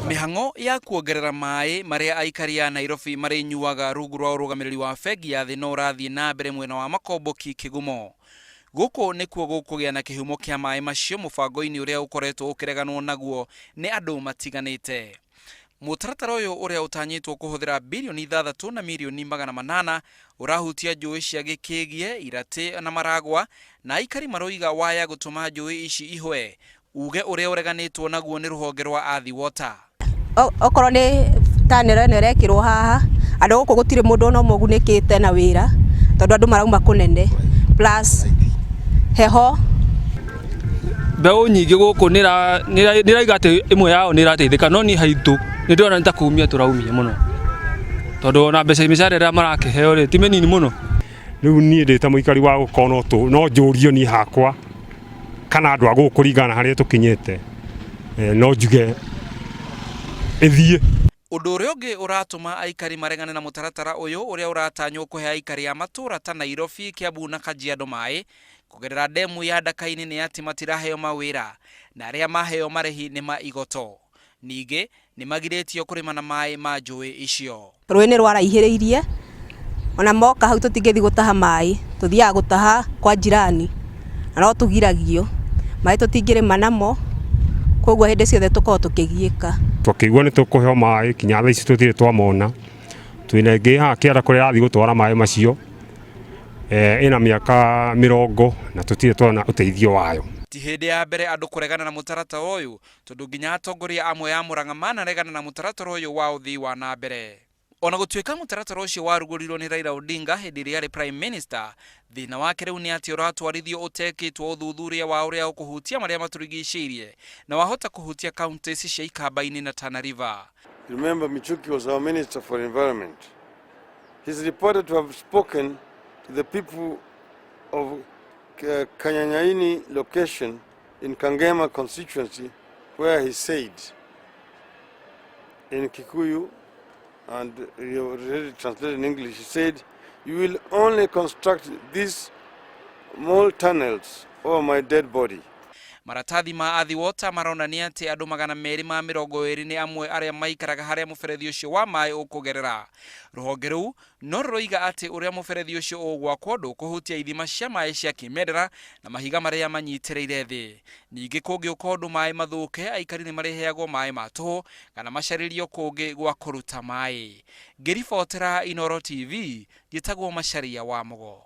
Mihango ya kuongerera mai maria aikari ya Nairobi mari nyuaga rungu rwa urugamiriri wa bengi ya thĩ no ũrathiĩ na mbere mwena wa Makomboki Kigumo. Guko nikuo gukugia na kihumo kia mai macio mubango-ini uria ukoretwo ukireganwo naguo ni andu matiganite. Mutaratara uyu uria utanyitwo kuhuthira bilioni 6 na milioni 800 urahutia njui cia Gĩkĩgie, Irati na Maragwa, na aikari maroiga waya gutuma njui ici ihwe. Uge uria ureganitwo naguo ni ruhonge rwa Athi Water. Okorwo ni tanero ene rekirwo haha andu guku gutire mundu no mugunikite na wira tondu andu marauma kunene plus heho mbeu nyingi guku niraiga ati imwe yao nirateithika no ni haitu ni ndona nitakumia turaumia muno tondu na mbeca imicare marakiheo ri ti menini muno. Riu nie ndita muikari wa gukono tu no njurio ni hakwa kana andu agukuringana haria tukinyete no njuge ethie. Undu uria ungi uratuma aikari maregane na mutaratara uyu uria uratanywo kuhe aikari ya matura ta Nairobi, Kiambu na Kajiado mai kugerera demu ya Ndaka-ini ni ati matiraheo mawira na aria maheo marehi ni maigoto. Ningi ni magiretio kurima na mai ma njui icio. Rũĩ nĩ rwaraihĩrĩirie ona moka hau tutingithi gutaha mai tuthiaga gutaha kwa jirani na no tugiragio mai tutingirima namo koguo hindi ciothe tukorwo tukigiika. Twakigua ni tukuheo mai kinya thaa ici tutire twamona twina ngi ha kiara kuria rathi gutwara mai macio ina miaka 40 na tutire twona uteithio wayo. Ti hindi ya mbere andu kuregana na mutaratara uyu tondu nginya atongoria amwe ya Murang'a manaregana na mutaratara uyu wa uthii wa na mbere. Ona gutuika mutaratara ucio warugurirwo ni Raila Odinga hindi ria ari Prime Minister, thina wake riu ni ati uratwarithio utekitwo uthuthuria wa uria ukuhutia maria maturigicirie na wahota kuhutia counties cia Ikamba-ini na Tana River. Remember, Michuki was our Minister for Environment. He's reported to have spoken to the people of Kanyanyaini location in Kangema constituency, where he said in Kikuyu, and you already translated in English, he said, "You will only construct these small tunnels over my dead body." Maratathi ma Athi Water maronania ati andu 220 ni amwe aria maikaraga haria muberethi ucio wa mai ukugerera. Ruhonge ruu no ruroiga ati uria muberethi ucio ugwakwo ndukuhutia ithima cia mai cia kimerera na mahiga maria manyitireire thi. Ningi kungiuka undu mai mathuke, aikari ni mareheagwo mai ma tuhu kana macaririo kungi gwa kuruta mai. Ngiribotera Inooro TV, gitagwo Macharia wa Mugo.